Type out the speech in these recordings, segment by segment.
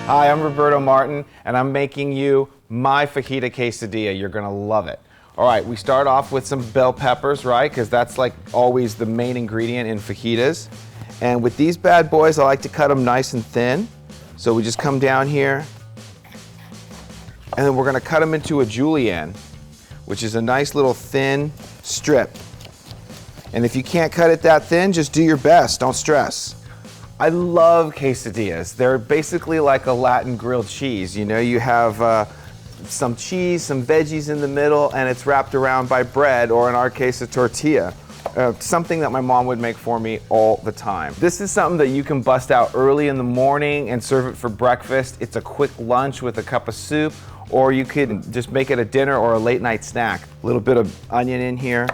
Hi, I'm Roberto Martin, and I'm making you my fajita quesadilla. You're gonna love it. All right, we start off with some bell peppers, right? Because that's like always the main ingredient in fajitas. And with these bad boys, I like to cut them nice and thin. So we just come down here, and then we're gonna cut them into a julienne, which is a nice little thin strip. And if you can't cut it that thin, just do your best, don't stress. I love quesadillas. They're basically like a Latin grilled cheese. You know, you have some cheese, some veggies in the middle, and it's wrapped around by bread, or in our case, a tortilla. Something that my mom would make for me all the time. This is something that you can bust out early in the morning and serve it for breakfast. It's a quick lunch with a cup of soup, or you could just make it a dinner or a late night snack. A little bit of onion in here,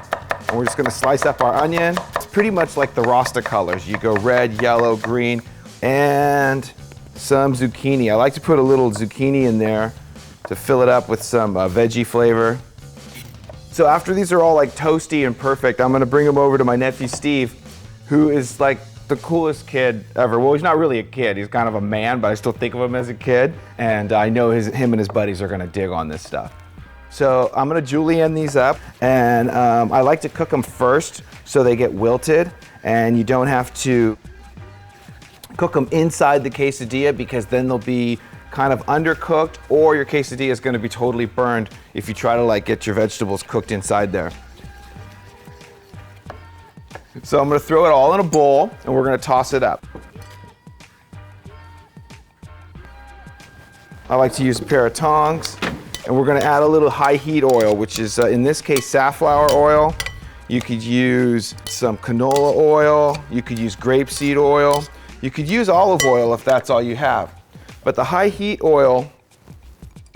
and we're just gonna slice up our onion. It's pretty much like the Rasta colors. You go red, yellow, green, and some zucchini. I like to put a little zucchini in there to fill it up with some veggie flavor. So after these are all like toasty and perfect, I'm gonna bring them over to my nephew Steve, who is like the coolest kid ever. Well, he's not really a kid, he's kind of a man, but I still think of him as a kid. And I know him and his buddies are gonna dig on this stuff. So I'm gonna julienne these up, and I like to cook them first so they get wilted, and you don't have to cook them inside the quesadilla because then they'll be kind of undercooked, or your quesadilla is gonna be totally burned if you try to like get your vegetables cooked inside there. So I'm gonna throw it all in a bowl, and we're gonna toss it up. I like to use a pair of tongs. And we're gonna add a little high heat oil, which is, in this case, safflower oil. You could use some canola oil. You could use grapeseed oil. You could use olive oil if that's all you have. But the high heat oil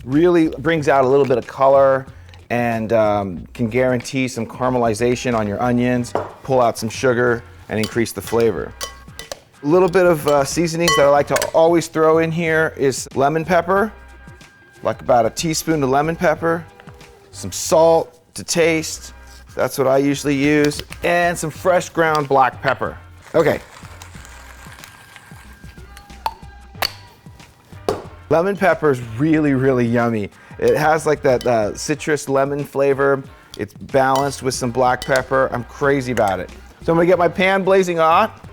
really brings out a little bit of color and can guarantee some caramelization on your onions, pull out some sugar, and increase the flavor. A little bit of seasonings that I like to always throw in here is lemon pepper. Like about a teaspoon of lemon pepper, some salt to taste, that's what I usually use, and some fresh ground black pepper. Okay. Lemon pepper is really, really yummy. It has like that citrus lemon flavor. It's balanced with some black pepper. I'm crazy about it. So I'm gonna get my pan blazing hot.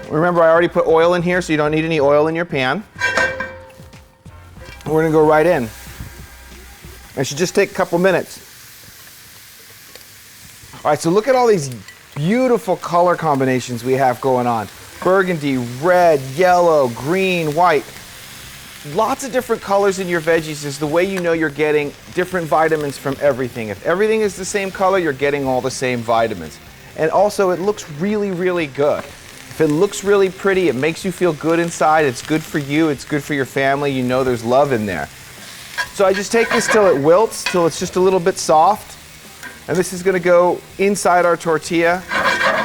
Remember, I already put oil in here, so you don't need any oil in your pan. We're gonna go right in. It should just take a couple minutes. All right, so look at all these beautiful color combinations we have going on. Burgundy, red, yellow, green, white. Lots of different colors in your veggies is the way you know you're getting different vitamins from everything. If everything is the same color, you're getting all the same vitamins. And also, it looks really, really good. If it looks really pretty, it makes you feel good inside, it's good for you, it's good for your family, you know there's love in there. So I just take this till it wilts, till it's just a little bit soft. And this is gonna go inside our tortilla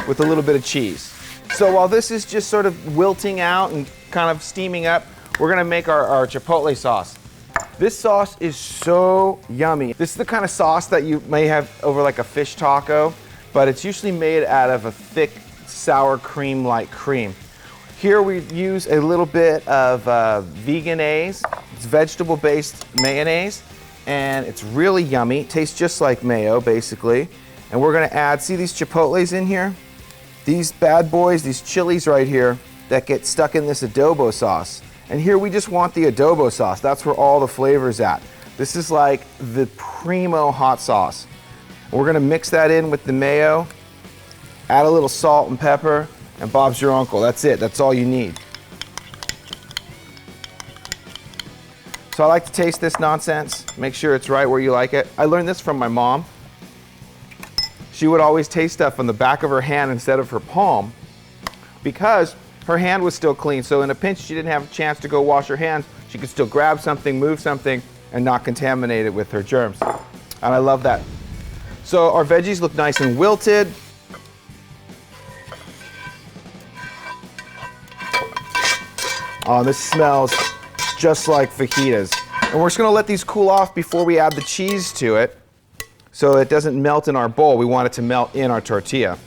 with a little bit of cheese. So while this is just sort of wilting out and kind of steaming up, we're gonna make our chipotle sauce. This sauce is so yummy. This is the kind of sauce that you may have over like a fish taco, but it's usually made out of a thick, sour cream-like cream. Here we use a little bit of vegan-aise. It's vegetable-based mayonnaise, and it's really yummy. It tastes just like mayo, basically. And we're gonna add, see these chipotles in here? These bad boys, these chilies right here that get stuck in this adobo sauce. And here we just want the adobo sauce. That's where all the flavor's at. This is like the primo hot sauce. We're gonna mix that in with the mayo, add a little salt and pepper, and Bob's your uncle. That's it, that's all you need. So I like to taste this nonsense, make sure it's right where you like it. I learned this from my mom. She would always taste stuff on the back of her hand instead of her palm because her hand was still clean. So in a pinch, she didn't have a chance to go wash her hands. She could still grab something, move something, and not contaminate it with her germs. And I love that. So our veggies look nice and wilted. Oh, this smells just like fajitas. And we're just gonna let these cool off before we add the cheese to it so it doesn't melt in our bowl. We want it to melt in our tortilla.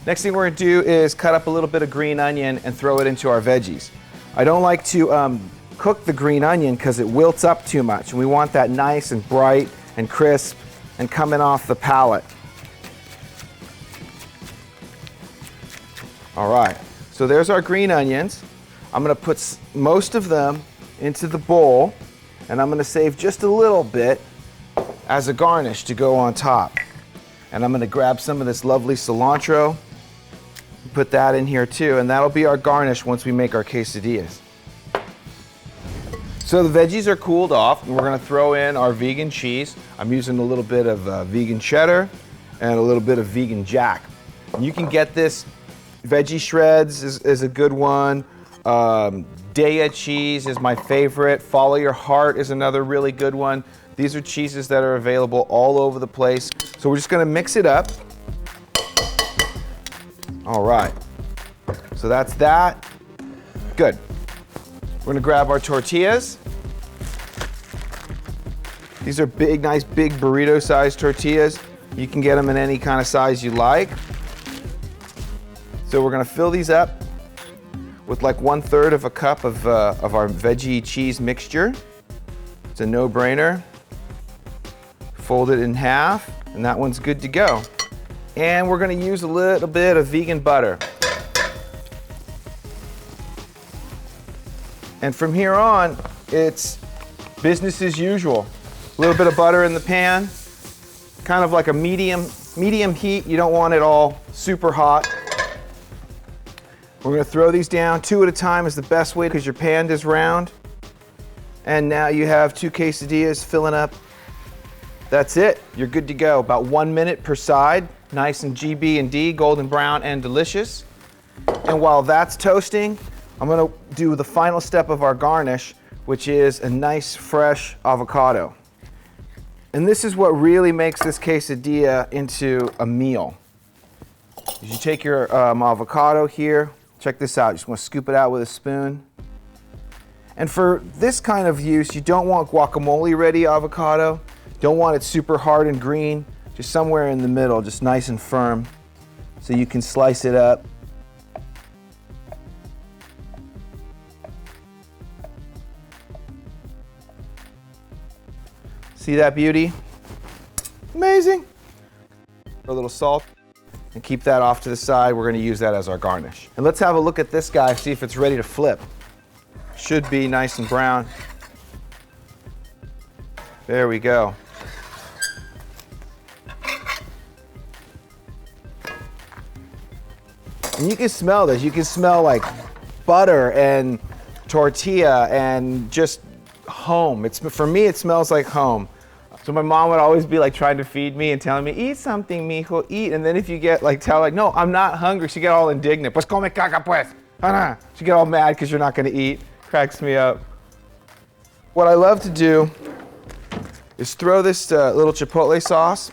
Next thing we're gonna do is cut up a little bit of green onion and throw it into our veggies. I don't like to cook the green onion because it wilts up too much. And we want that nice and bright and crisp and coming off the palate. All right, so there's our green onions. I'm gonna put most of them into the bowl, and I'm gonna save just a little bit as a garnish to go on top. And I'm gonna grab some of this lovely cilantro, put that in here too, and that'll be our garnish once we make our quesadillas. So the veggies are cooled off, and we're gonna throw in our vegan cheese. I'm using a little bit of vegan cheddar and a little bit of vegan jack. And you can get this, veggie shreds is a good one. Daya cheese is my favorite. Follow Your Heart is another really good one. These are cheeses that are available all over the place. So we're just gonna mix it up. All right, so that's that. Good. We're gonna grab our tortillas. These are big, nice, big burrito-sized tortillas. You can get them in any kind of size you like. So we're gonna fill these up with like 1/3 of a cup of our veggie cheese mixture. It's a no-brainer. Fold it in half, and that one's good to go. And we're gonna use a little bit of vegan butter. And from here on, it's business as usual. A little bit of butter in the pan, kind of like a medium heat. You don't want it all super hot. We're gonna throw these down 2 at a time is the best way because your pan is round. And now you have 2 quesadillas filling up. That's it, you're good to go. About 1 minute per side, nice and GB&D, golden brown and delicious. And while that's toasting, I'm gonna do the final step of our garnish, which is a nice fresh avocado. And this is what really makes this quesadilla into a meal. You take your avocado here. Check this out, you just want to scoop it out with a spoon. And for this kind of use, you don't want guacamole ready avocado. Don't want it super hard and green, just somewhere in the middle, just nice and firm. So you can slice it up. See that beauty? Amazing. A little salt. And keep that off to the side. We're going to use that as our garnish. And let's have a look at this guy, see if it's ready to flip. Should be nice and brown. There we go. And you can smell this. You can smell like butter and tortilla and just home. For me, it smells like home. So my mom would always be like trying to feed me and telling me, eat something, mijo, eat. And then if you get like, tell like, no, I'm not hungry, she get all indignant. Pues come caca pues. She get all mad because you're not gonna eat. Cracks me up. What I love to do is throw this little chipotle sauce,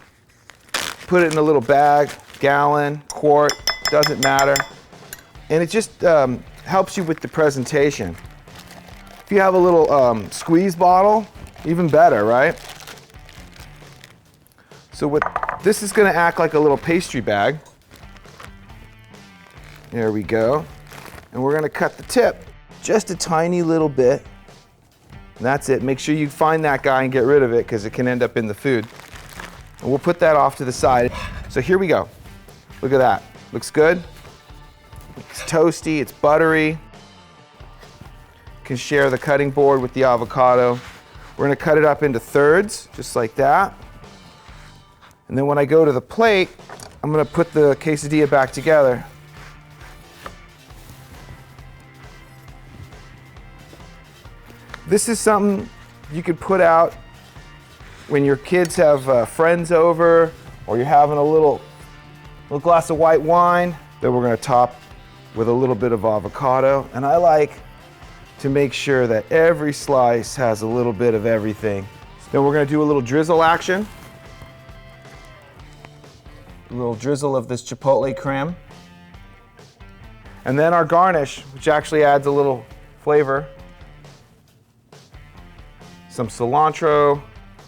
put it in a little bag, gallon, quart, doesn't matter. And it just helps you with the presentation. If you have a little squeeze bottle, even better, right? So this is gonna act like a little pastry bag. There we go. And we're gonna cut the tip just a tiny little bit. And that's it. Make sure you find that guy and get rid of it because it can end up in the food. And we'll put that off to the side. So here we go. Look at that. Looks good. It's toasty, it's buttery. You can share the cutting board with the avocado. We're gonna cut it up into thirds, just like that. And then when I go to the plate, I'm gonna put the quesadilla back together. This is something you could put out when your kids have friends over, or you're having a little glass of white wine. Then we're gonna top with a little bit of avocado. And I like to make sure that every slice has a little bit of everything. Then we're gonna do a little drizzle action. A little drizzle of this Chipotle Crème. And then our garnish, which actually adds a little flavor. Some cilantro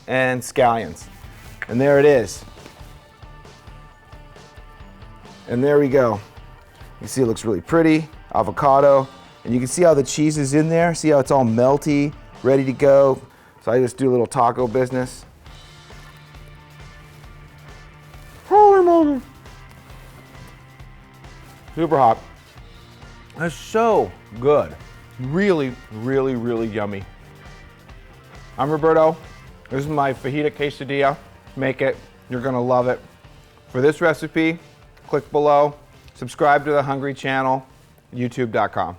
and scallions. And there it is. And there we go. You see it looks really pretty. Avocado, And you can see how the cheese is in there. See how it's all melty, ready to go. So I just do a little taco business. Holy moly. Super hot. That's so good. Really, really, really yummy. I'm Roberto. This is my fajita quesadilla. Make it. You're gonna love it. For this recipe, click below. Subscribe to the Hungry channel, youtube.com.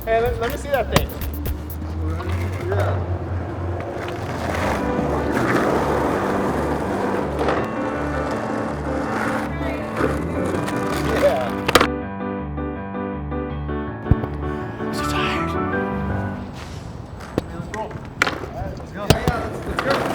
Hey, let me see that thing. Yeah. I'm so tired. Let's go. All right, let's go. Yeah, let's go.